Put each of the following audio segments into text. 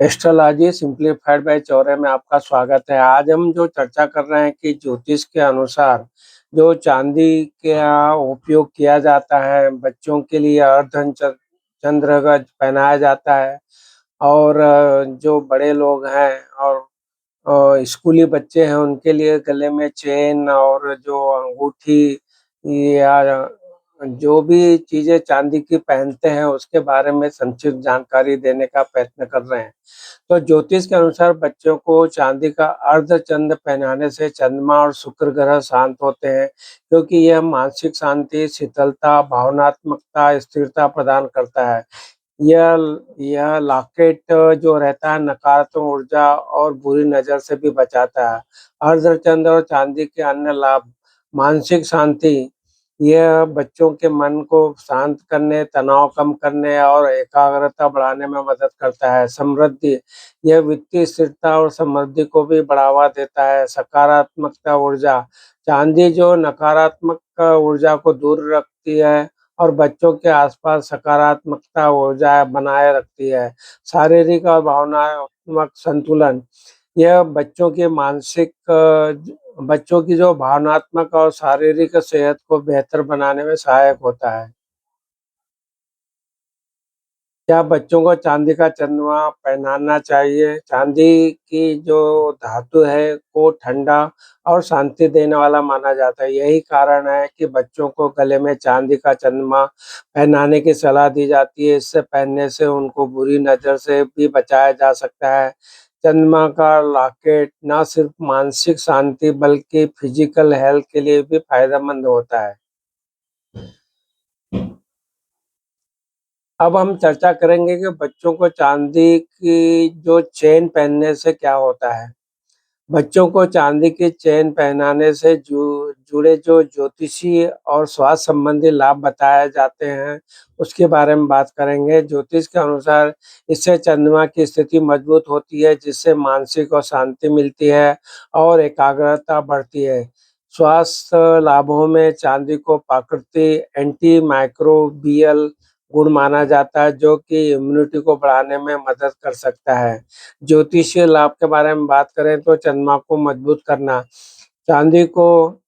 Astrology simplified bye Chaure में आपका स्वागत है। आज हम जो चर्चा कर रहे हैं कि ज्योतिष के अनुसार जो चांदी का उपयोग किया जाता है, बच्चों के लिए चंद्रगज पहनाया जाता है और जो बड़े लोग हैं और स्कूली बच्चे हैं उनके लिए गले में चेन और जो अंगूठी या जो भी चीज़ें चांदी की पहनते हैं उसके बारे में संक्षिप्त जानकारी देने का प्रयत्न कर रहे हैं। तो ज्योतिष के अनुसार बच्चों को चांदी का अर्धचंद्र पहनाने से चंद्रमा और शुक्र ग्रह शांत होते हैं, क्योंकि यह मानसिक शांति, शीतलता, भावनात्मकता, स्थिरता प्रदान करता है। यह लॉकेट जो रहता है नकारात्मक ऊर्जा और बुरी नज़र से भी बचाता है। अर्धचंद्र और चांदी के अन्य लाभ: मानसिक शांति: यह बच्चों के मन को शांत करने, तनाव कम करने और एकाग्रता बढ़ाने में मदद करता है। समृद्धि: यह वित्तीय स्थिरता और समृद्धि को भी बढ़ावा देता है। सकारात्मकता ऊर्जा: चांदी जो नकारात्मक ऊर्जा को दूर रखती है और बच्चों के आसपास सकारात्मकता ऊर्जा बनाए रखती है। शारीरिक और भावनात्मक संतुलन: यह बच्चों की जो भावनात्मक और शारीरिक सेहत को बेहतर बनाने में सहायक होता है। क्या बच्चों को चांदी का चंद्रमा पहनाना चाहिए? चांदी की जो धातु है को ठंडा और शांति देने वाला माना जाता है। यही कारण है कि बच्चों को गले में चांदी का चंद्रमा पहनाने की सलाह दी जाती है। इससे पहनने से उनको बुरी नज़र से भी बचाया जा सकता है। चंद्रमा का लॉकेट न सिर्फ मानसिक शांति बल्कि फिजिकल हेल्थ के लिए भी फायदेमंद होता है। अब हम चर्चा करेंगे कि बच्चों को चांदी की जो चेन पहनने से क्या होता है। बच्चों को चांदी की चेन पहनाने से जुड़े जो ज्योतिषी और स्वास्थ्य संबंधी लाभ बताए जाते हैं, उसके बारे में बात करेंगे। ज्योतिष के अनुसार इससे चंद्रमा की स्थिति मजबूत होती है, जिससे मानसिक और शांति मिलती है और एकाग्रता बढ़ती है। स्वास्थ्य लाभों में चांदी को प्राकृतिक एंटी माइक्रोबियल गुण माना जाता है, जो कि इम्यूनिटी को बढ़ाने में मदद कर सकता है। ज्योतिषीय लाभ के बारे में बात करें तो चंद्रमा को मजबूत करना: चांदी को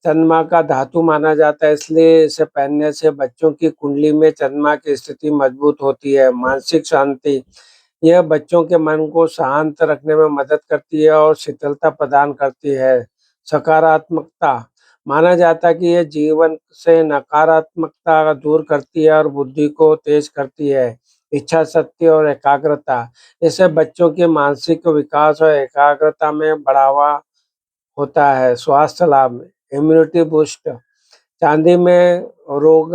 चंद्रमा का धातु माना जाता है, इसलिए इसे पहनने से बच्चों की कुंडली में चंद्रमा की स्थिति मजबूत होती है। मानसिक शांति: यह बच्चों के मन को शांत रखने में मदद करती है और शीतलता प्रदान करती है। सकारात्मकता: माना जाता है कि यह जीवन से नकारात्मकता दूर करती है और बुद्धि को तेज करती है। इच्छा शक्ति और एकाग्रता: इससे बच्चों के मानसिक विकास और एकाग्रता में बढ़ावा होता है। स्वास्थ्य लाभ: इम्यूनिटी बूस्ट: चांदी में रोग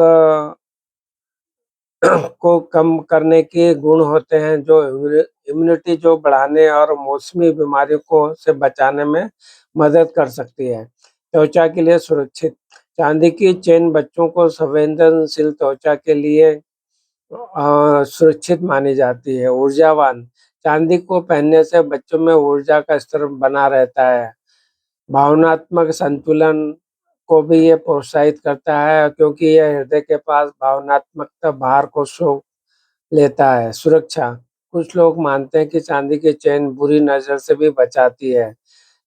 को कम करने के गुण होते हैं, जो इम्यूनिटी जो बढ़ाने और मौसमी बीमारियों को से बचाने में मदद कर सकती है। त्वचा के लिए सुरक्षित: चांदी की चेन बच्चों को संवेदनशील त्वचा के लिए सुरक्षित मानी जाती है। ऊर्जावान: चांदी को पहनने से बच्चों में ऊर्जा का स्तर बना रहता है। भावनात्मक संतुलन को भी ये प्रोत्साहित करता है, क्योंकि यह हृदय के पास भावनात्मक भार को सो लेता है। सुरक्षा: कुछ लोग मानते हैं कि चांदी की चेन बुरी नज़र से भी बचाती है।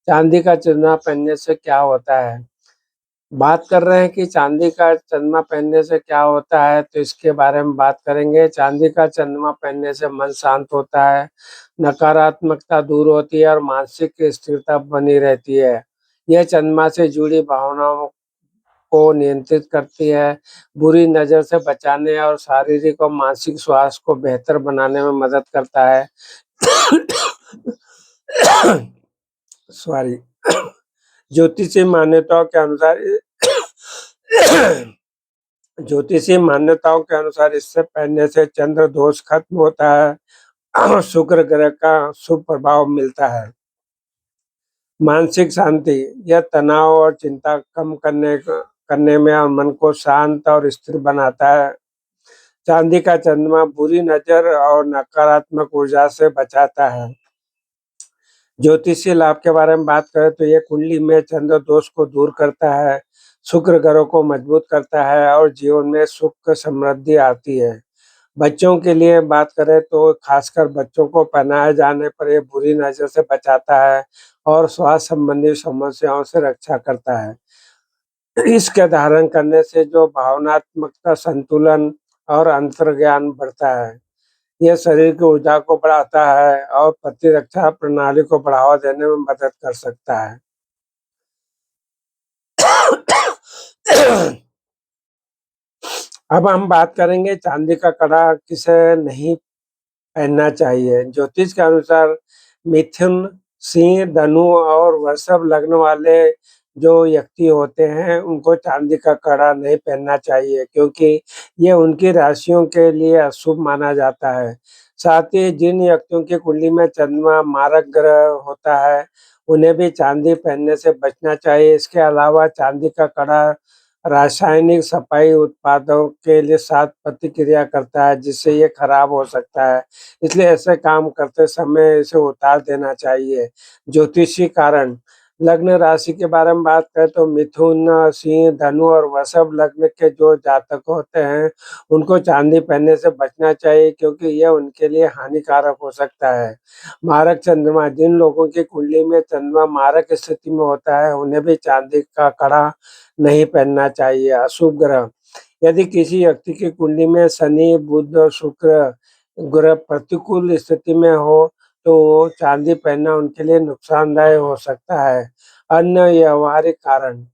चांदी का चंद्रमा पहनने से क्या होता है? बात कर रहे हैं कि चांदी का चंद्रमा पहनने से क्या होता है, तो इसके बारे में बात करेंगे। चांदी का चंद्रमा पहनने से मन शांत होता है, नकारात्मकता दूर होती है और मानसिक स्थिरता बनी रहती है। यह चंद्रमा से जुड़ी भावनाओं को नियंत्रित करती है, बुरी नज़र से बचाने और शारीरिक और मानसिक स्वास्थ्य को बेहतर बनाने में मदद करता है। सॉरी। ज्योतिषीय मान्यताओं के अनुसार ज्योतिषीय मान्यताओं के अनुसार इससे पहनने से चंद्र दोष खत्म होता है और शुक्र ग्रह का शुभ प्रभाव मिलता है। मानसिक शांति: यह तनाव और चिंता कम करने में और मन को शांत और स्थिर बनाता है। चांदी का चंद्रमा बुरी नज़र और नकारात्मक ऊर्जा से बचाता है। ज्योतिषीय लाभ के बारे में बात करें तो ये कुंडली में चंद्र दोष को दूर करता है, शुक्र ग्रह को मजबूत करता है और जीवन में सुख समृद्धि आती है। बच्चों के लिए बात करें तो खासकर बच्चों को पहनाए जाने पर ये बुरी नज़र से बचाता है और स्वास्थ्य संबंधी समस्याओं से रक्षा करता है। इसके धारण करने से जो भावनात्मकता संतुलन और अंतर्ज्ञान बढ़ता है। ये शरीर की ऊर्जा को बढ़ाता है और प्रतिरक्षा प्रणाली को बढ़ावा देने में मदद कर सकता है। अब हम बात करेंगे चांदी का कड़ा किसे नहीं पहनना चाहिए। ज्योतिष के अनुसार मिथुन, सिंह, धनु और वृषभ लग्न वाले जो व्यक्ति होते हैं, उनको चांदी का कड़ा नहीं पहनना चाहिए क्योंकि ये उनकी राशियों के लिए अशुभ माना जाता है। साथ ही जिन व्यक्तियों की कुंडली में चंद्रमा मारक ग्रह होता है, उन्हें भी चांदी पहनने से बचना चाहिए। इसके अलावा चांदी का कड़ा रासायनिक सफाई उत्पादों के लिए साथ प्रतिक्रिया करता है, जिससे ये खराब हो सकता है। इसलिए ऐसे काम करते समय इसे उतार देना चाहिए। ज्योतिषी कारण लग्न राशि के बारे में बात करें तो मिथुन, सिंह, धनु और वृषभ लग्न के जो जातक होते हैं, उनको चांदी पहनने से बचना चाहिए क्योंकि यह उनके लिए हानिकारक हो सकता है। मारक चंद्रमा जिन लोगों की कुंडली में चंद्रमा मारक स्थिति में होता है, उन्हें भी चांदी का कड़ा नहीं पहनना चाहिए। अशुभ ग्रह यदि किसी व्यक्ति की कुंडली में शनि, बुध और शुक्र ग्रह प्रतिकूल स्थिति में हो, तो चांदी पहनना उनके लिए नुकसानदायक हो सकता है। अन्य व्यावहारिक कारण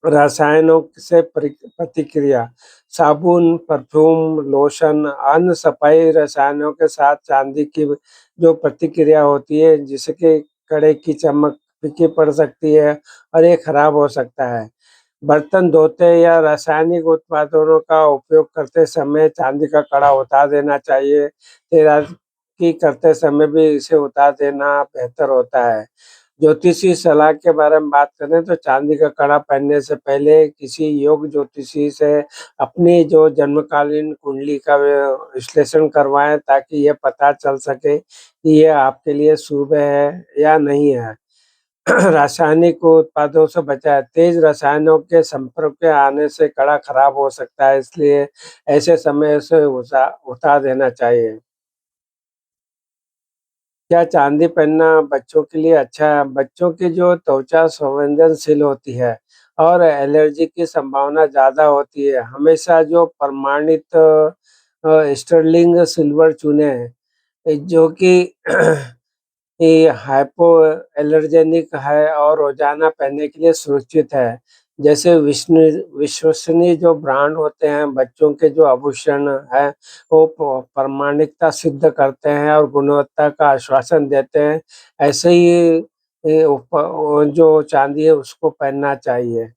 रसायनों से प्रतिक्रिया साबुन, परफ्यूम, लोशन, अन्य सफाई रसायनों के साथ चांदी की जो प्रतिक्रिया होती है, जिसके कड़े की चमक फीकी पड़ सकती है और ये खराब हो सकता है। बर्तन धोते या रासायनिक उत्पादनों का उपयोग करते समय चांदी का कड़ा उतार देना चाहिए। तैराकी करते समय भी इसे उतार देना बेहतर होता है। ज्योतिषी सलाह के बारे में बात करें तो चांदी का कड़ा पहनने से पहले किसी योग्य ज्योतिषी से अपनी जो जन्मकालीन कुंडली का विश्लेषण करवाएं ताकि ये पता चल सके कि ये आपके लिए शुभ है या नहीं है। रासायनिक उत्पादों से बचाएं। तेज रसायनों के संपर्क में आने से कड़ा खराब हो सकता है, इसलिए ऐसे समय उसे उतार देना चाहिए। क्या चांदी पहनना बच्चों के लिए अच्छा है? बच्चों की जो त्वचा संवेदनशील होती है और एलर्जी की संभावना ज़्यादा होती है। हमेशा जो प्रमाणित स्टर्लिंग सिल्वर चुनें, जो कि ये हाइपो एलर्जेनिक है और रोज़ाना पहनने के लिए सुरक्षित है। जैसे विश्वसनीय जो ब्रांड होते हैं, बच्चों के जो आभूषण हैं, वो प्रामाणिकता सिद्ध करते हैं और गुणवत्ता का आश्वासन देते हैं। ऐसे ही वो जो चाँदी है उसको पहनना चाहिए।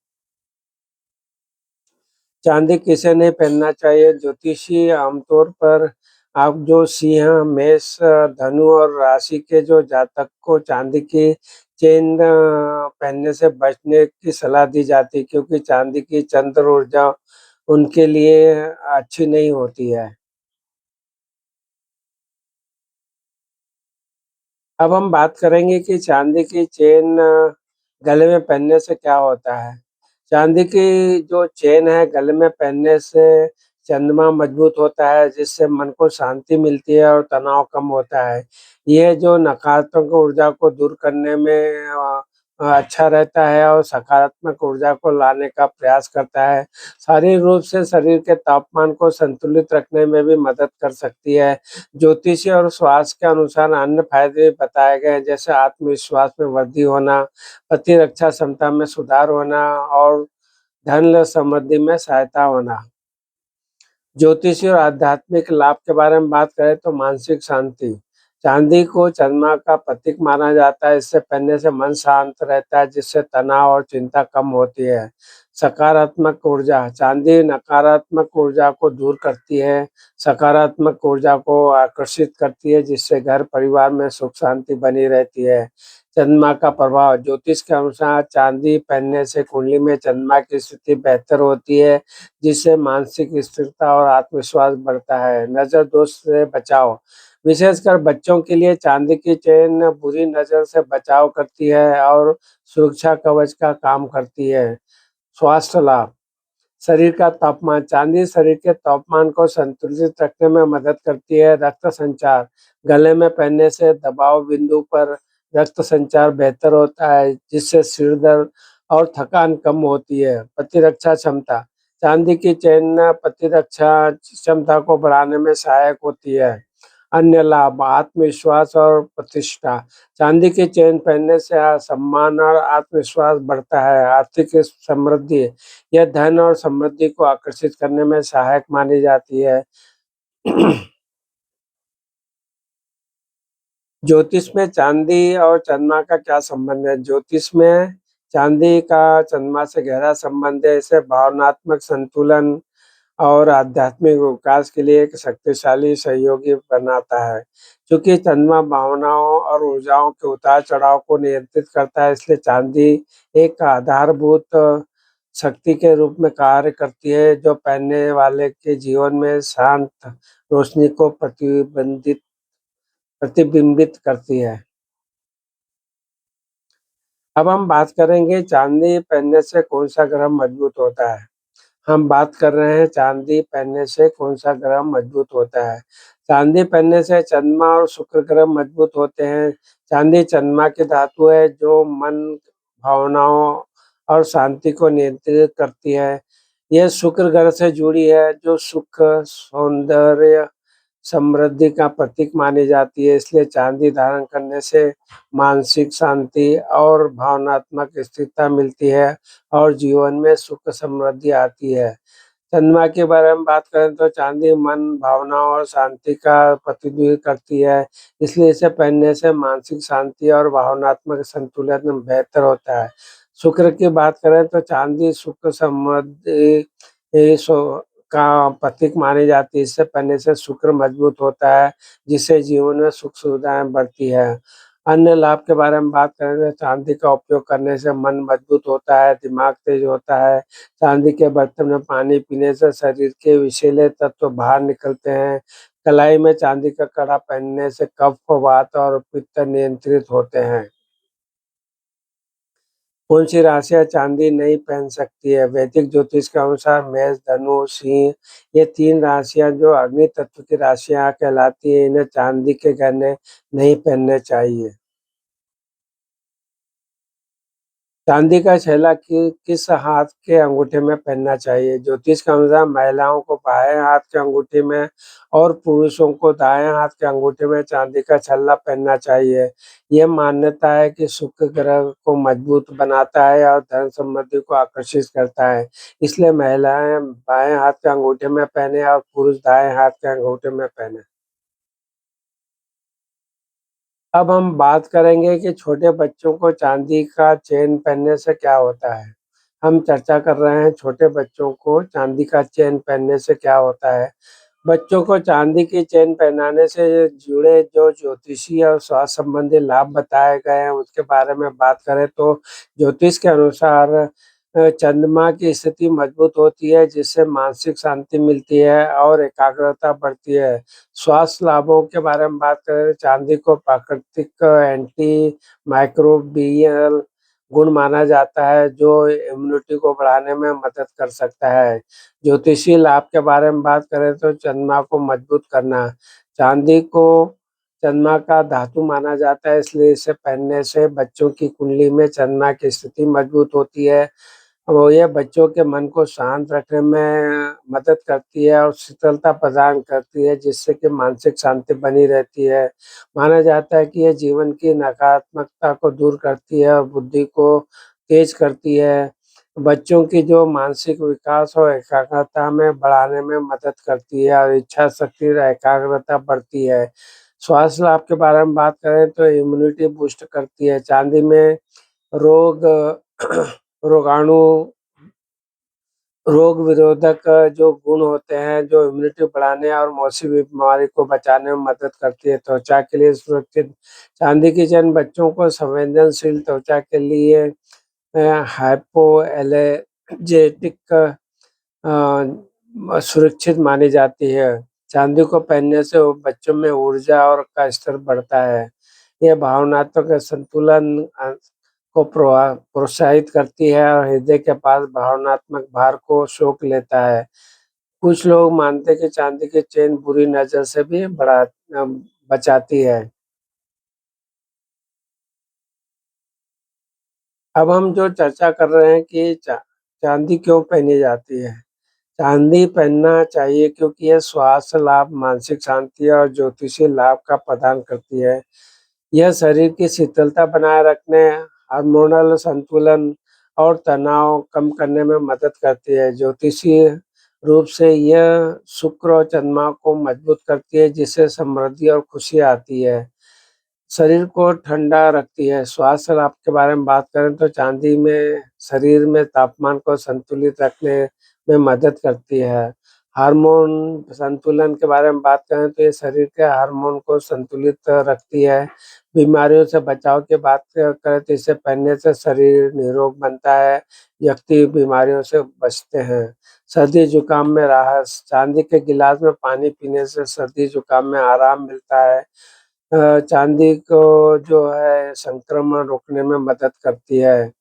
चांदी किसे नहीं पहनना चाहिए? ज्योतिषी आमतौर पर आप जो सिंह, मेष, धनु और राशि के जो जातक को चांदी की चेन पहनने से बचने की सलाह दी जाती है क्योंकि चांदी की चंद्र ऊर्जा उनके लिए अच्छी नहीं होती है। अब हम बात करेंगे कि चांदी की चेन गले में पहनने से क्या होता है। चांदी की जो चेन है गले में पहनने से चंद्रमा मजबूत होता है जिससे मन को शांति मिलती है और तनाव कम होता है। ये जो नकारात्मक ऊर्जा को दूर करने में अच्छा रहता है और सकारात्मक ऊर्जा को लाने का प्रयास करता है। शारीरिक रूप से शरीर के तापमान को संतुलित रखने में भी मदद कर सकती है। ज्योतिषी और स्वास्थ्य के अनुसार अन्य फायदे बताए गए हैं, जैसे आत्मविश्वास में वृद्धि होना, प्रतिरक्षा क्षमता में सुधार होना और धन समृद्धि में सहायता होना। ज्योतिषी और आध्यात्मिक लाभ के बारे में बात करें तो मानसिक शांति। चांदी को चंद्रमा का प्रतीक माना जाता है। इससे पहनने से मन शांत रहता है जिससे तनाव और चिंता कम होती है। सकारात्मक ऊर्जा चांदी नकारात्मक ऊर्जा को दूर करती है, सकारात्मक ऊर्जा को आकर्षित करती है जिससे घर परिवार में सुख शांति बनी रहती है। चंद्रमा का प्रभाव ज्योतिष के अनुसार चांदी पहनने से कुंडली में चंद्रमा की स्थिति बेहतर होती है जिससे मानसिक स्थिरता और आत्मविश्वास बढ़ता है। नज़र दोष से बचाव विशेषकर बच्चों के लिए चांदी की चेन बुरी नज़र से बचाव करती है और सुरक्षा कवच का काम करती है। स्वास्थ्य लाभ शरीर का तापमान, चाँदी शरीर के तापमान को संतुलित रखने में मदद करती है। रक्त संचार, गले में पहनने से दबाव बिंदु पर रक्त संचार बेहतर होता है, जिससे सिर दर्द और थकान कम होती है। प्रतिरक्षा क्षमता, चाँदी की चेन प्रतिरक्षा क्षमता को बढ़ाने में सहायक होती है। अन्य लाभ, आत्मविश्वास और प्रतिष्ठा, चांदी की चेन पहनने से सम्मान और आत्मविश्वास बढ़ता है। आर्थिक समृद्धि, यह धन और समृद्धि को आकर्षित करने में सहायक मानी जाती है। ज्योतिष में चांदी और चंद्रमा का क्या संबंध है? ज्योतिष में चांदी का चंद्रमा से गहरा संबंध है। इसे भावनात्मक संतुलन और आध्यात्मिक विकास के लिए एक शक्तिशाली सहयोगी बनाता है। चूँकि चंद्रमा भावनाओं और ऊर्जाओं के उतार-चढ़ाव को नियंत्रित करता है, इसलिए चांदी एक आधारभूत शक्ति के रूप में कार्य करती है, जो पहनने वाले के जीवन में शांत रोशनी को प्रतिबिंबित करती है। अब हम बात करेंगे चांदी पहनने से कौन-सा ग्रह मजबूत होता है। हम बात कर रहे हैं चांदी पहनने से कौन-सा ग्रह मजबूत होता है। चांदी पहनने से चंद्रमा और शुक्र ग्रह मजबूत होते हैं। चांदी चंद्रमा की धातु है जो मन, भावनाओं और शांति को नियंत्रित करती है। यह शुक्र ग्रह से जुड़ी है जो सुख, सौंदर्य, समृद्धि का प्रतीक मानी जाती है। इसलिए चांदी धारण करने से मानसिक शांति और भावनात्मक स्थिरता मिलती है और जीवन में सुख समृद्धि आती है। चंद्रमा के बारे में बात करें तो चांदी मन, भावनाओं और शांति का प्रतिनिधित्व करती है, इसलिए इसे पहनने से मानसिक शांति और भावनात्मक संतुलन बेहतर होता है। शुक्र की बात करें तो चांदी सुख, समृद्धि का प्रतीक मानी जाती है। इससे पहनने से शुक्र मजबूत होता है, जिससे जीवन में सुख सुविधाएं बढ़ती है। अन्य लाभ के बारे में बात करें तो चांदी का उपयोग करने से मन मजबूत होता है, दिमाग तेज होता है। चांदी के बर्तन में पानी पीने से शरीर के विषैले तत्व बाहर निकलते हैं। कलाई में चांदी का कड़ा पहनने से कफ, वात और पित्त नियंत्रित होते हैं। कौन-सी राशियाँ चाँदी नहीं पहन सकती है? वैदिक ज्योतिष के अनुसार मेष, धनु, सिंह ये 3 राशियाँ जो अग्नि तत्व की राशियाँ कहलाती हैं, इन्हें चाँदी के गहने नहीं पहनने चाहिए। चांदी का छेला किस हाथ के अंगूठे में पहनना चाहिए? ज्योतिष के अनुसार महिलाओं को बाएं हाथ के अंगूठे में और पुरुषों को दाएं हाथ के अंगूठे में चांदी का छल्ला पहनना चाहिए। यह मान्यता है कि शुक्र ग्रह को मजबूत बनाता है और धन समृद्धि को आकर्षित करता है। इसलिए महिलाएं बाएं हाथ के अंगूठे में पहने और पुरुष दाएं हाथ के अंगूठे में पहने। अब हम बात करेंगे कि छोटे बच्चों को चांदी का चेन पहनने से क्या होता है। हम चर्चा कर रहे हैं छोटे बच्चों को चांदी का चेन पहनने से क्या होता है। बच्चों को चांदी की चेन पहनाने से जुड़े जो ज्योतिषीय और स्वास्थ्य संबंधी लाभ बताए गए हैं, उसके बारे में बात करें तो ज्योतिष के अनुसार चंद्रमा की स्थिति मजबूत होती है, जिससे मानसिक शांति मिलती है और एकाग्रता बढ़ती है। स्वास्थ्य लाभों के बारे में बात करें, चांदी को प्राकृतिक एंटी माइक्रोबियल गुण माना जाता है, जो इम्यूनिटी को बढ़ाने में मदद कर सकता है। ज्योतिषीय लाभ के बारे में बात करें तो चंद्रमा को मजबूत करना, चांदी को चंद्रमा का धातु माना जाता है, इसलिए इसे पहनने से बच्चों की कुंडली में चंद्रमा की स्थिति मजबूत होती है। वो ये बच्चों के मन को शांत रखने में मदद करती है और शीतलता प्रदान करती है, जिससे कि मानसिक शांति बनी रहती है। माना जाता है कि ये जीवन की नकारात्मकता को दूर करती है और बुद्धि को तेज करती है। बच्चों की जो मानसिक विकास और एकाग्रता में बढ़ाने में मदद करती है और इच्छा शक्ति और एकाग्रता बढ़ती है। स्वास्थ्य लाभ के बारे में बात करें तो इम्यूनिटी बूस्ट करती है। चाँदी में रोग रोगाणु रोग विरोधक जो गुण होते हैं, जो इम्यूनिटी बढ़ाने और मौसमी बीमारी को बचाने में मदद करती है। त्वचा के लिए सुरक्षित, चांदी की चेन बच्चों को संवेदनशील त्वचा के लिए हाइपो एलर्जेटिक सुरक्षित मानी जाती है। चांदी को पहनने से वो बच्चों में ऊर्जा और का स्तर बढ़ता है। यह भावनात्मक संतुलन को प्रोत्साहित करती है और हृदय के पास भावनात्मक भार को सोख लेता है। कुछ लोग मानते हैं कि चांदी की चेन बुरी नज़र से भी बचाती है। अब हम जो चर्चा कर रहे हैं कि चांदी क्यों पहनी जाती है? चांदी पहनना चाहिए क्योंकि यह स्वास्थ्य लाभ, मानसिक शांति और ज्योतिषीय लाभ का प्रदान करती है। यह शरीर की शीतलता बनाए रखने, हार्मोनल संतुलन और तनाव कम करने में मदद करती है। ज्योतिषीय रूप से यह शुक्र और चंद्रमा को मजबूत करती है, जिससे समृद्धि और खुशी आती है। शरीर को ठंडा रखती है। स्वास्थ्य लाभ के बारे में बात करें तो चांदी में शरीर में तापमान को संतुलित रखने में मदद करती है। हार्मोन संतुलन के बारे में बात करें तो ये शरीर के हार्मोन को संतुलित रखती है। बीमारियों से बचाव की बात करें तो इसे पहनने से शरीर निरोग बनता है, व्यक्ति बीमारियों से बचते हैं। सर्दी जुकाम में राहत, चांदी के गिलास में पानी पीने से सर्दी जुकाम में आराम मिलता है। चांदी को जो है संक्रमण रोकने में मदद करती है।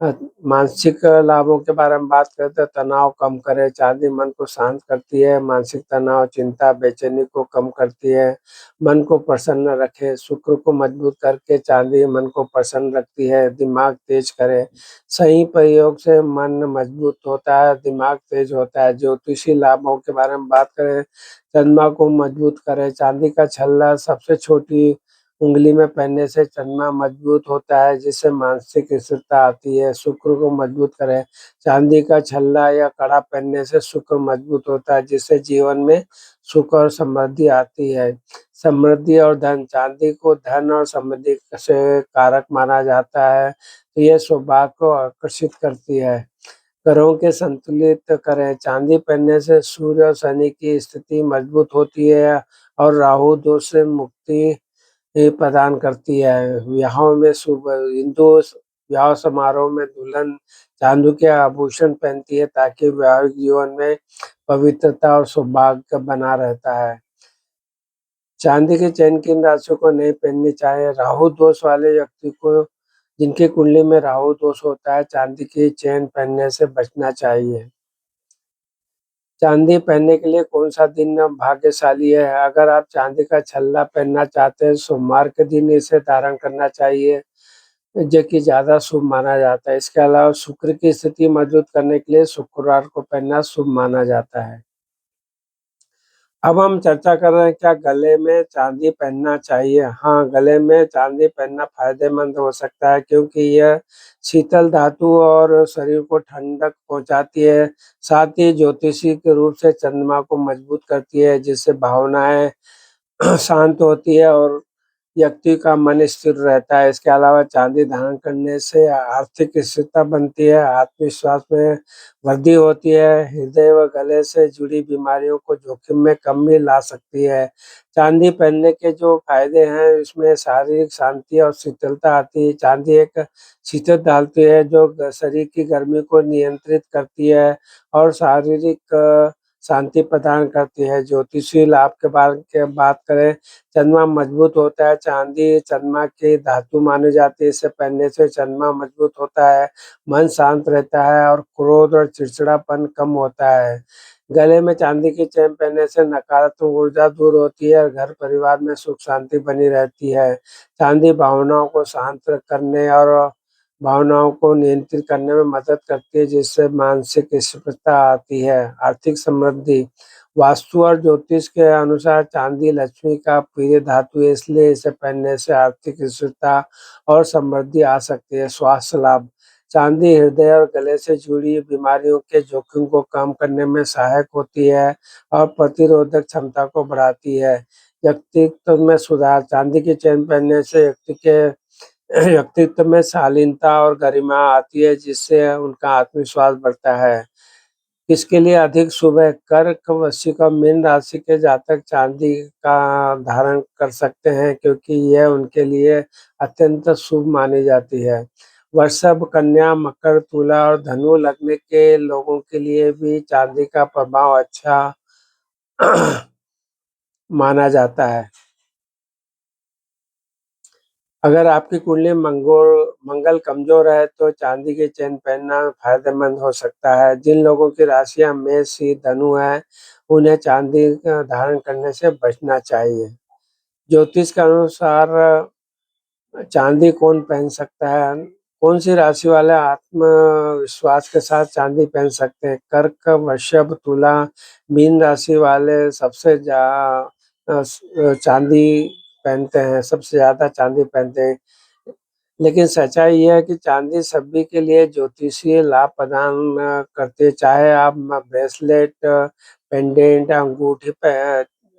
अ, मानसिक लाभों के बारे में बात करें तो तनाव कम करे, चांदी मन को शांत करती है, मानसिक तनाव, चिंता, बेचैनी को कम करती है, मन को प्रसन्न रखे, शुक्र को मजबूत करके चांदी मन को प्रसन्न रखती है, दिमाग तेज करे, सही प्रयोग से मन मजबूत होता है, दिमाग तेज होता है। ज्योतिषी लाभों के बारे में बात करें, चंद्रमा को मजबूत करे, चांदी का छल्ला सबसे छोटी उँगली में पहनने से चंद्रमा मजबूत होता है, जिससे मानसिक स्थिरता आती है। शुक्र को मजबूत करें, चांदी का छल्ला या कड़ा पहनने से शुक्र मजबूत होता है, जिससे जीवन में सुख और समृद्धि आती है। समृद्धि और धन, चांदी को धन और समृद्धि से कारक माना जाता है, तो ये सौभाग्य को आकर्षित करती है। ग्रहों के संतुलित करें, चांदी पहनने से सूर्य और शनि की स्थिति मजबूत होती है और राहु दोष से मुक्ति प्रदान करती है। विवाहों में शुभ, हिंदू विवाह समारोह में दुल्हन चांदी के आभूषण पहनती है ताकि वैवाहिक जीवन में पवित्रता और सौभाग्य बना रहता है। चांदी की चेन किन राशियों को नहीं पहननी चाहिए? राहु दोष वाले व्यक्ति को, जिनकी कुंडली में राहु दोष होता है, चांदी की चेन पहनने से बचना चाहिए। चांदी पहनने के लिए कौन-सा दिन भाग्यशाली है? अगर आप चांदी का छल्ला पहनना चाहते हैं, सोमवार के दिन इसे धारण करना चाहिए, जो कि ज़्यादा शुभ माना जाता है। इसके अलावा शुक्र की स्थिति मजबूत करने के लिए शुक्रवार को पहनना शुभ माना जाता है। अब हम चर्चा कर रहे हैं क्या गले में चांदी पहनना चाहिए? हाँ, गले में चांदी पहनना फ़ायदेमंद हो सकता है क्योंकि यह शीतल धातु और शरीर को ठंडक पहुँचाती है। साथ ही ज्योतिषी के रूप से चंद्रमा को मजबूत करती है, जिससे भावनाएँ शांत होती है और व्यक्ति का मन स्थिर रहता है। इसके अलावा चांदी धारण करने से आर्थिक स्थिरता बनती है, आत्मविश्वास में वृद्धि होती है, हृदय व गले से जुड़ी बीमारियों को जोखिम में कमी ला सकती है। चांदी पहनने के जो फ़ायदे हैं, इसमें शारीरिक शांति और शीतलता आती है। चांदी एक शीतल डालती है जो शरीर की गर्मी को नियंत्रित करती है और शारीरिक शांति प्रदान करती है। ज्योतिषीय लाभ के बारे के बात करें, चंद्रमा मजबूत होता है, चांदी चंद्रमा की धातु मानी जाती है, इसे पहनने से चंद्रमा मजबूत होता है, मन शांत रहता है और क्रोध और चिड़चिड़ापन कम होता है। गले में चांदी की चेन पहनने से नकारात्मक ऊर्जा दूर होती है और घर परिवार में सुख शांति बनी रहती है। चांदी भावनाओं को शांत करने और भावनाओं को नियंत्रित करने में मदद करती है, जिससे मानसिक स्थिरता आती है। आर्थिक समृद्धि, वास्तु और ज्योतिष के अनुसार चांदी लक्ष्मी का प्रिय धातु है, इसलिए इसे पहनने से आर्थिक स्थिरता और समृद्धि आ सकती है। स्वास्थ्य लाभ, चांदी हृदय और गले से जुड़ी बीमारियों के जोखिम को कम करने में सहायक होती है और प्रतिरोधक क्षमता को बढ़ाती है। व्यक्तित्व में सुधार, चांदी की चेन पहनने से व्यक्ति के व्यक्तित्व में शालीनता और गरिमा आती है, जिससे उनका आत्मविश्वास बढ़ता है। इसके लिए अधिक शुभ है, कर्क, वृश्चिक और मीन राशि के जातक चांदी का धारण कर सकते हैं क्योंकि यह उनके लिए अत्यंत शुभ मानी जाती है। वृषभ, कन्या, मकर, तुला और धनु लग्न के लोगों के लिए भी चांदी का प्रभाव अच्छा माना जाता है। अगर आपकी कुंडली मंगल कमज़ोर है तो चांदी की चेन पहनना फ़ायदेमंद हो सकता है। जिन लोगों की राशियाँ मेष, सिंह, धनु है, उन्हें चांदी का धारण करने से बचना चाहिए। ज्योतिष के अनुसार चांदी कौन पहन सकता है? कौन-सी राशि वाले आत्मविश्वास के साथ चांदी पहन सकते हैं? कर्क, वृषभ, तुला, मीन राशि वाले सबसे चांदी पहनते हैं, सबसे ज़्यादा चांदी पहनते हैं। लेकिन सच्चाई ये है कि चांदी सभी के लिए ज्योतिषीय लाभ प्रदान करती है, चाहे आप ब्रेसलेट, पेंडेंट,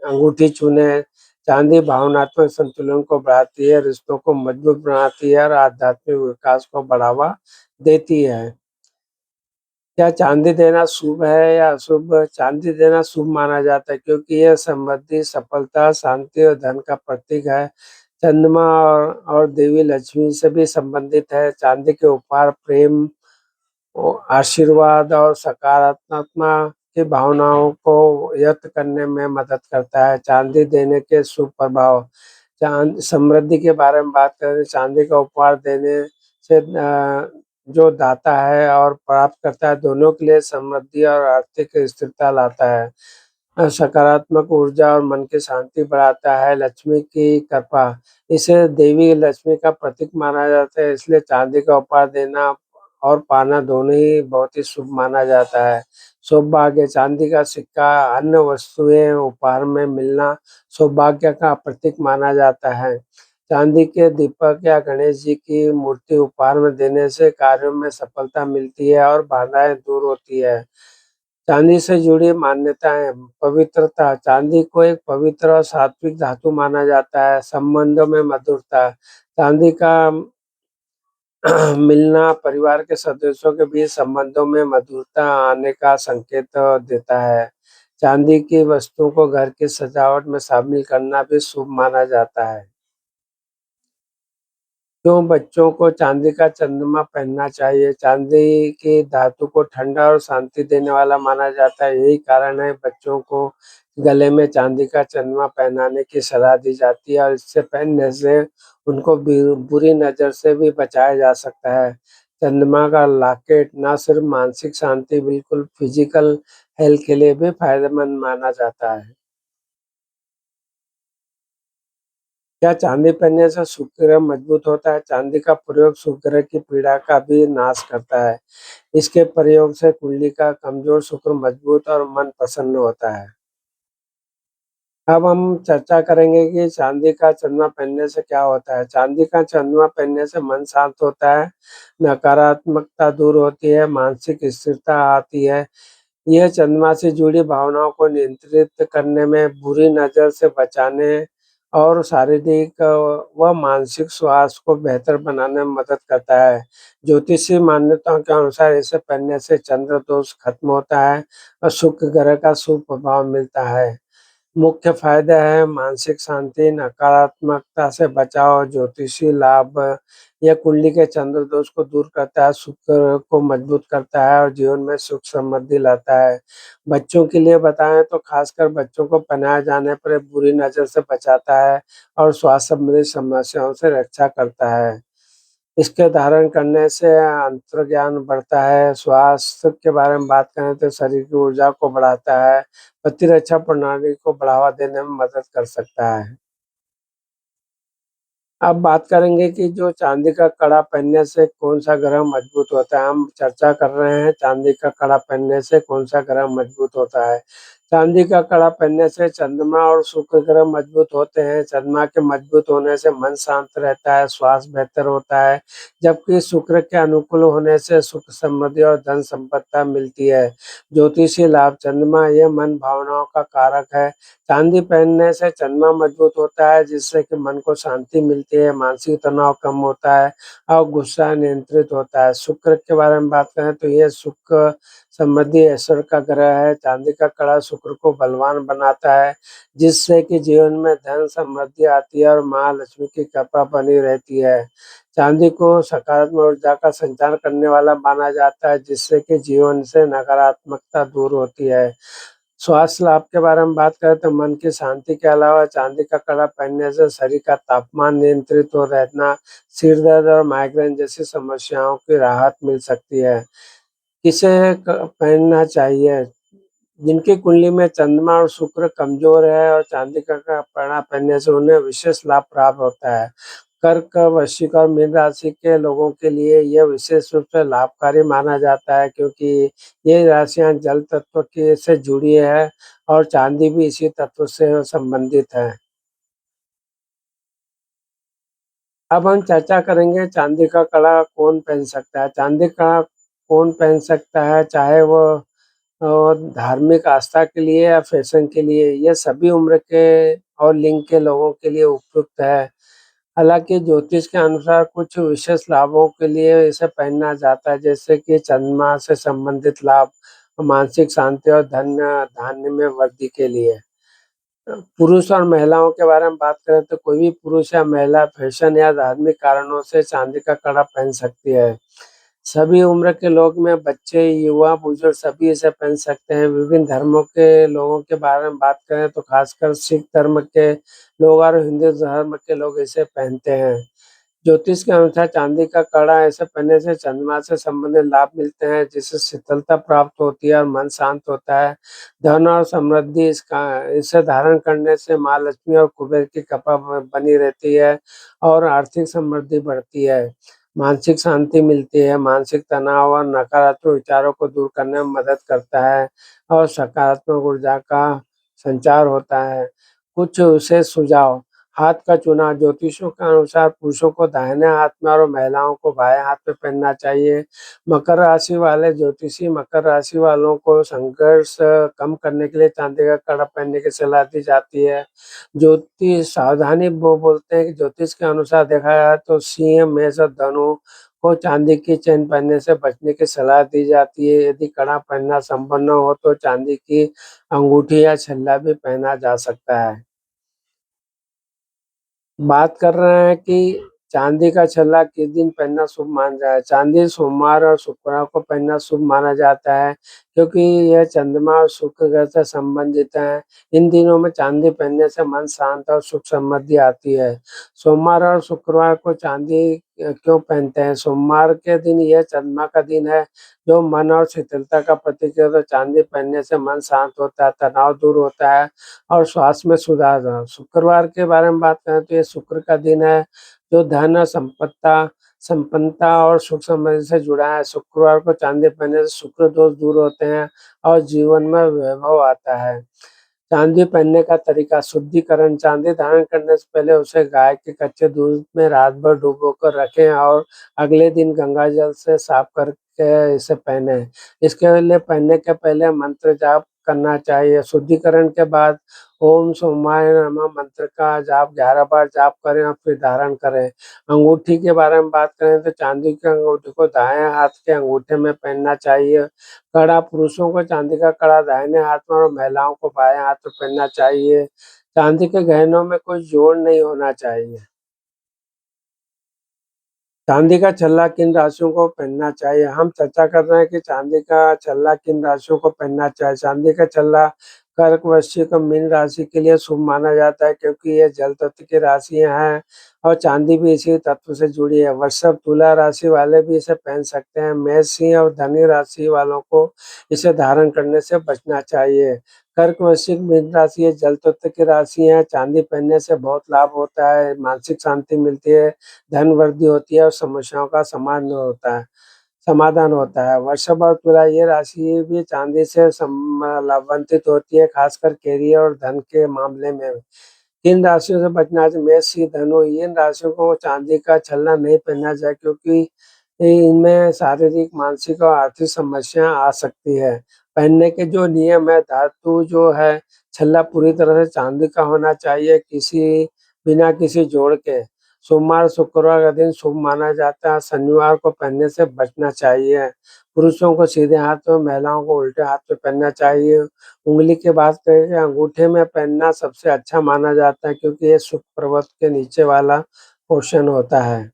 अंगूठी चुनें। चांदी भावनात्मक संतुलन को बढ़ाती है, रिश्तों को मजबूत बनाती है और आध्यात्मिक विकास को बढ़ावा देती है। क्या चांदी देना शुभ है या अशुभ? चांदी देना शुभ माना जाता है क्योंकि यह समृद्धि, सफलता, शांति और धन का प्रतीक है। चंद्रमा और देवी लक्ष्मी से भी संबंधित है। चांदी के उपहार प्रेम, आशीर्वाद और सकारात्मकता की भावनाओं को व्यक्त करने में मदद करता है। चांदी देने के शुभ प्रभाव। समृद्धि के बारे में बात करें, चांदी का उपहार देने से जो दाता है और प्राप्त करता है, दोनों के लिए समृद्धि और आर्थिक स्थिरता लाता है। सकारात्मक ऊर्जा और मन की शांति बढ़ाता है। लक्ष्मी की कृपा, इसे देवी लक्ष्मी का प्रतीक माना जाता है, इसलिए चांदी का उपहार देना और पाना दोनों ही बहुत ही शुभ माना जाता है। सौभाग्य, चांदी का सिक्का, अन्य वस्तुएं उपहार में मिलना सौभाग्य का प्रतीक माना जाता है। चांदी के दीपक या गणेश जी की मूर्ति उपहार में देने से कार्यों में सफलता मिलती है और बाधाएं दूर होती है। चांदी से जुड़ी मान्यताएं। पवित्रता, चांदी को एक पवित्र और सात्विक धातु माना जाता है। संबंधों में मधुरता, चांदी का मिलना परिवार के सदस्यों के बीच संबंधों में मधुरता आने का संकेत देता है। चांदी की वस्तुओं को घर की सजावट में शामिल करना भी शुभ माना जाता है। क्यों बच्चों को चांदी का चंद्रमा पहनना चाहिए? चांदी की धातु को ठंडा और शांति देने वाला माना जाता है। यही कारण है बच्चों को गले में चांदी का चंद्रमा पहनाने की सलाह दी जाती है और इससे पहनने से उनको बुरी नज़र से भी बचाया जा सकता है। चंद्रमा का लॉकेट ना सिर्फ मानसिक शांति, बिल्कुल फिजिकल हेल्थ के लिए भी फायदेमंद माना जाता है। क्या चांदी पहनने से शुक्र ग्रह मजबूत होता है? चांदी का प्रयोग शुक्र ग्रह की पीड़ा का भी नाश करता है। इसके प्रयोग से कुंडली का कमजोर शुक्र मजबूत और मन प्रसन्न होता है। अब हम चर्चा करेंगे कि चांदी का चंद्रमा पहनने से क्या होता है। चांदी का चंद्रमा पहनने से मन शांत होता है, नकारात्मकता दूर होती है, मानसिक स्थिरता आती है। यह चंद्रमा से जुड़ी भावनाओं को नियंत्रित करने में, बुरी नज़र से बचाने और शारीरिक व मानसिक स्वास्थ्य को बेहतर बनाने में मदद करता है। ज्योतिषीय मान्यताओं के अनुसार इसे पहनने से चंद्र दोष खत्म होता है और शुक्र ग्रह का शुभ प्रभाव मिलता है। मुख्य फायदे हैं मानसिक शांति, नकारात्मकता से बचाव, ज्योतिषी लाभ। यह कुंडली के चंद्र दोष को दूर करता है, शुक्र को मजबूत करता है और जीवन में सुख समृद्धि लाता है। बच्चों के लिए बताएं तो खासकर बच्चों को पहनाए जाने पर ये बुरी नज़र से बचाता है और स्वास्थ्य संबंधी समस्याओं से रक्षा करता है। इसके धारण करने से अंतर्ज्ञान बढ़ता है। स्वास्थ्य के बारे में बात करें तो शरीर की ऊर्जा को बढ़ाता है, प्रतिरक्षा प्रणाली को बढ़ावा देने में मदद कर सकता है। अब बात करेंगे कि जो चांदी का कड़ा पहनने से कौन-सा ग्रह मजबूत होता है। हम चर्चा कर रहे हैं चांदी का कड़ा पहनने से कौन-सा ग्रह मजबूत होता है। चांदी का कड़ा पहनने से चंद्रमा और शुक्र ग्रह मजबूत होते हैं। चंद्रमा के मजबूत होने से मन शांत रहता है, स्वास्थ्य बेहतर होता है, जबकि शुक्र के अनुकूल होने से सुख समृद्धि और धन संपत्ति मिलती है। ज्योतिषीय लाभ, चंद्रमा यह मन भावनाओं का कारक है। चांदी पहनने से चंद्रमा मजबूत होता है जिससे कि मन को शांति मिलती है, मानसिक तनाव कम होता है और गुस्सा नियंत्रित होता है। शुक्र के बारे में बात करें तो ये सुख समृद्धि ऐश्वर्य का ग्रह है। चांदी का कड़ा शुक्र को बलवान बनाता है जिससे कि जीवन में धन समृद्धि आती है और महालक्ष्मी की कृपा बनी रहती है। चांदी को सकारात्मक ऊर्जा का संचार करने वाला माना जाता है जिससे कि जीवन से नकारात्मकता दूर होती है। स्वास्थ्य लाभ के बारे में बात करें तो मन की शांति के अलावा चांदी का कड़ा पहनने से शरीर का तापमान नियंत्रित हो रहना, सिर दर्द और माइग्रेन जैसी समस्याओं की राहत मिल सकती है। किसे पहनना चाहिए? जिनकी कुंडली में चंद्रमा और शुक्र कमजोर है और चांदी का कड़ा पहनने से उन्हें विशेष लाभ प्राप्त होता है। कर्क, वृश्चिक और मीन राशि के लोगों के लिए यह विशेष रूप से लाभकारी माना जाता है क्योंकि ये राशियां जल तत्व के से जुड़ी है और चांदी भी इसी तत्व से संबंधित है। अब हम चर्चा करेंगे चांदी का कड़ा कौन पहन सकता है। चांदी का कौन पहन सकता है, चाहे वो धार्मिक आस्था के लिए या फैशन के लिए, ये सभी उम्र के और लिंग के लोगों के लिए उपयुक्त है। हालाँकि ज्योतिष के अनुसार कुछ विशेष लाभों के लिए इसे पहना जाता है, जैसे कि चंद्रमा से संबंधित लाभ, मानसिक शांति और धान्य में वृद्धि के लिए। पुरुष और महिलाओं के बारे में बात करें तो कोई भी पुरुष या महिला फैशन या धार्मिक कारणों से चांदी का कड़ा पहन सकती है। सभी उम्र के लोग में बच्चे, युवा, बुजुर्ग सभी इसे पहन सकते हैं। विभिन्न धर्मों के लोगों के बारे में बात करें तो खासकर सिख धर्म के लोग और हिंदू धर्म के लोग इसे पहनते हैं। ज्योतिष के अनुसार चांदी का कड़ा ऐसे पहनने से चंद्रमा से संबंधित लाभ मिलते हैं, जिससे शीतलता प्राप्त होती है और मन शांत होता है। धन और समृद्धि इसका इसे धारण करने से माँ लक्ष्मी और कुबेर की कृपा बनी रहती है और आर्थिक समृद्धि बढ़ती है। मानसिक शांति मिलती है, मानसिक तनाव और नकारात्मक विचारों को दूर करने में मदद करता है और सकारात्मक ऊर्जा का संचार होता है। कुछ विशेष सुझाव। हाथ का चुनाव। ज्योतिषियों के अनुसार पुरुषों को दाहिने हाथ में और महिलाओं को बाएं हाथ में पहनना चाहिए। मकर राशि वाले ज्योतिषी मकर राशि वालों को संघर्ष कम करने के लिए चांदी का कड़ा पहनने की सलाह दी जाती है। ज्योतिष सावधानी वो बोलते हैं कि ज्योतिष के अनुसार देखा जाए तो सिंह, मेष और धनु को चांदी की चेन पहनने से बचने की सलाह दी जाती है। यदि कड़ा पहनना संभव न हो तो चांदी की अंगूठी या छल्ला भी पहना जा सकता है। बात कर रहे हैं कि चांदी का छल्ला किस दिन पहनना शुभ माना जाए। चांदी सोमवार और शुक्रवार को पहनना शुभ माना जाता है क्योंकि यह चंद्रमा और शुक्र ग्रह से संबंधित है। इन दिनों में चांदी पहनने से मन शांत और सुख समृद्धि आती है। सोमवार और शुक्रवार को चांदी क्यों पहनते हैं? सोमवार के दिन यह चंद्रमा का दिन है जो मन और शिथिलता का प्रतीक है, तो चांदी पहनने से मन शांत होता है, तनाव दूर होता है और स्वास्थ्य में सुधार हुआ। शुक्रवार के बारे में बात करें तो ये शुक्र का दिन है जो धन और संपन्नता और सुख समृद्धि से जुड़ा है। शुक्रवार को चांदी पहनने से शुक्र दोष दूर होते हैं और जीवन में वैभव आता है। चांदी पहनने का तरीका। शुद्धिकरण। चांदी धारण करने से पहले उसे गाय के कच्चे दूध में रात भर डुबोकर रखें और अगले दिन गंगा जल से साफ करके इसे पहने। इसके लिए पहनने के पहले मंत्र जाप करना चाहिए। शुद्धिकरण के बाद ओम सोमाय नमः मंत्र का जाप 11 बार जाप करें और फिर धारण करें। अंगूठी के बारे में बात करें तो चांदी की अंगूठी को दाएं हाथ के अंगूठे में पहनना चाहिए। कड़ा। पुरुषों को चांदी का कड़ा दाहिने हाथ में और महिलाओं को बाएं हाथ में पहनना चाहिए। चांदी के गहनों में कोई जोड़ नहीं होना चाहिए। चांदी का छल्ला किन राशियों को पहनना चाहिए? हम चर्चा कर रहे हैं कि चांदी का छल्ला किन राशियों को पहनना चाहिए। चांदी का छल्ला कर्क, वृश्चिक और मीन राशि के लिए शुभ माना जाता है क्योंकि ये जल तत्व की राशियां हैं और चांदी भी इसी तत्व से जुड़ी है। वृषभ, तुला राशि वाले भी इसे पहन सकते हैं। मेष, सिंह और धनु राशि वालों को इसे धारण करने से बचना चाहिए। कर्क, वृश्चिक, मीन राशि ये जल तत्व की राशि है। चांदी पहनने से बहुत लाभ होता है, मानसिक शांति मिलती है, धन वृद्धि होती है और समस्याओं का समाधान होता है। वृषभ और तुला ये राशि भी चांदी से लाभान्वित होती है, खासकर कैरियर और धन के मामले में। किन राशियों से बचना चाहिए? मेष, सिंह, धनु। इन राशियों को चांदी का छल्ला नहीं पहनना चाहिए क्योंकि इनमें शारीरिक, मानसिक और आर्थिक समस्या आ सकती है। पहनने के जो नियम है, धातु जो है, छल्ला पूरी तरह से चांदी का होना चाहिए, बिना किसी जोड़ के। सोमवार, शुक्रवार का दिन शुभ माना जाता है। शनिवार को पहनने से बचना चाहिए। पुरुषों को सीधे हाथ में, महिलाओं को उल्टे हाथ में पहनना चाहिए। उंगली की बात करें कि अंगूठे में पहनना सबसे अच्छा माना जाता है क्योंकि ये शुक्र पर्वत के नीचे वाला पोर्शन होता है।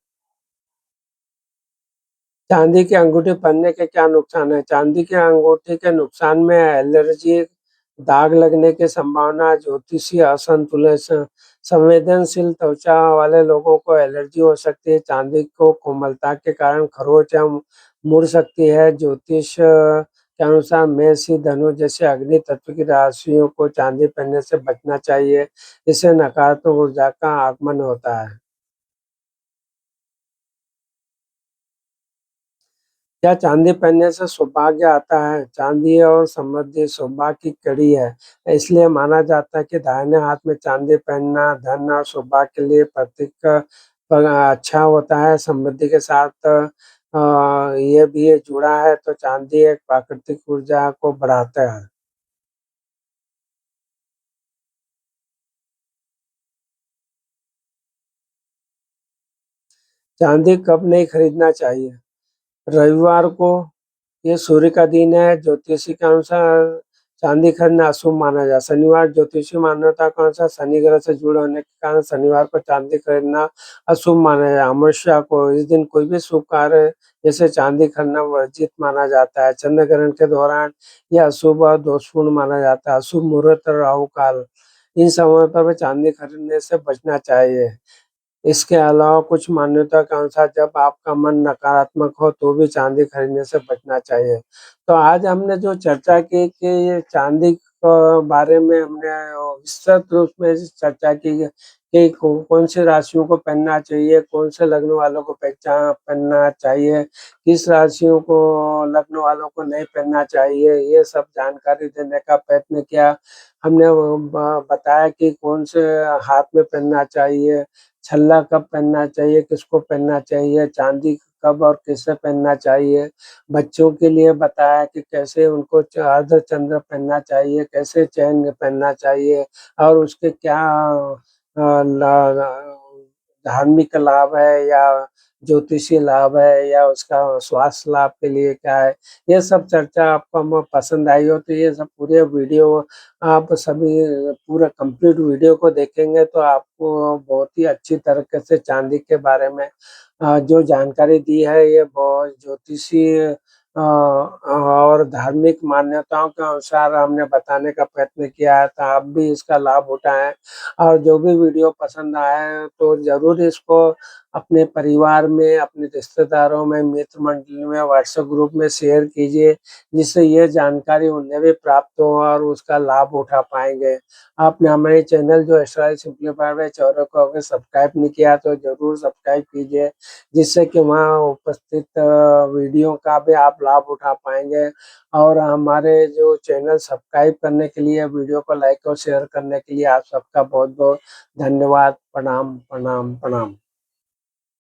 चांदी की अंगूठी पहनने के क्या नुकसान है? चांदी की अंगूठी के नुकसान में एलर्जी, दाग लगने की संभावना, ज्योतिषीय असंतुलन, संवेदनशील त्वचा वाले लोगों को एलर्जी हो सकती है। चांदी को कोमलता के कारण खरोंच या मुड़ सकती है। ज्योतिष के अनुसार मेष ही धनु जैसे अग्नि तत्व की राशियों को चांदी पहनने से बचना चाहिए। इससे नकारात्मक ऊर्जा का आगमन होता है। क्या चांदी पहनने से सौभाग्य आता है? चांदी और समृद्धि सौभाग्य की कड़ी है। इसलिए माना जाता है कि दाहिने हाथ में चांदी पहनना धन और सौभाग्य के लिए प्रतीक अच्छा होता है। समृद्धि के साथ ये भी जुड़ा है, तो चांदी एक प्राकृतिक ऊर्जा को बढ़ाता है। चांदी कब नहीं खरीदना चाहिए? रविवार को, ये सूर्य का दिन है। ज्योतिषी के अनुसार चांदी खरीदना अशुभ माना जाए। शनिवार, ज्योतिषीय मान्यता के अनुसार शनि ग्रह से जुड़े होने के कारण शनिवार को चांदी खरीदना अशुभ माना जाए। अमावस्या को, इस दिन कोई भी शुभ कार्य जैसे चांदी खरीदना वर्जित माना जाता है। चंद्र ग्रहण के दौरान यह अशुभ और दोषपूर्ण माना जाता है। अशुभ मुहूर्त और राहु काल, इन समय पर भी चांदी खरीदने से बचना चाहिए। इसके अलावा कुछ मान्यता के अनुसार जब आपका मन नकारात्मक हो तो भी चांदी खरीदने से बचना चाहिए। तो आज हमने जो चर्चा की कि ये चांदी के बारे में हमने विस्तृत रूप में चर्चा की कि कौन सी राशियों को पहनना चाहिए, कौन से लग्न वालों को पहनना चाहिए, किस राशियों को लग्न वालों को नहीं पहनना चाहिए, ये सब जानकारी देने का प्रयत्न किया। हमने बताया कि कौन से हाथ में पहनना चाहिए, छल्ला कब पहनना चाहिए, किसको पहनना चाहिए, चांदी कब और किसे पहनना चाहिए। बच्चों के लिए बताया कि कैसे उनको अर्धचंद्र पहनना चाहिए, कैसे चैन पहनना चाहिए और उसके क्या धार्मिक लाभ है या ज्योतिषीय लाभ है या उसका स्वास्थ्य लाभ के लिए क्या है। ये सब चर्चा आपको हम पसंद आई हो तो ये सब पूरे वीडियो आप सभी पूरा कंप्लीट वीडियो को देखेंगे तो आपको बहुत ही अच्छी तरीके से चांदी के बारे में जो जानकारी दी है ये बहुत ज्योतिषीय और धार्मिक मान्यताओं के अनुसार हमने बताने का प्रयत्न किया है, तो आप भी इसका लाभ उठाएं और जो भी वीडियो पसंद आए तो ज़रूर इसको अपने परिवार में, अपने रिश्तेदारों में, मित्र मंडली में, व्हाट्सएप ग्रुप में शेयर कीजिए, जिससे ये जानकारी उन्हें भी प्राप्त हो और उसका लाभ उठा पाएँगे। आपने हमारे चैनल जो एस्ट्रोलॉजी सिंप्लीफाइड बाय चौरव को अगर सब्सक्राइब नहीं किया तो ज़रूर सब्सक्राइब कीजिए, जिससे कि वहाँ उपस्थित वीडियो का भी आप लाभ उठा पाएँगे और हमारे जो चैनल सब्सक्राइब करने के लिए, वीडियो को लाइक और शेयर करने के लिए आप सबका बहुत-बहुत धन्यवाद। प्रणाम, प्रणाम, प्रणाम।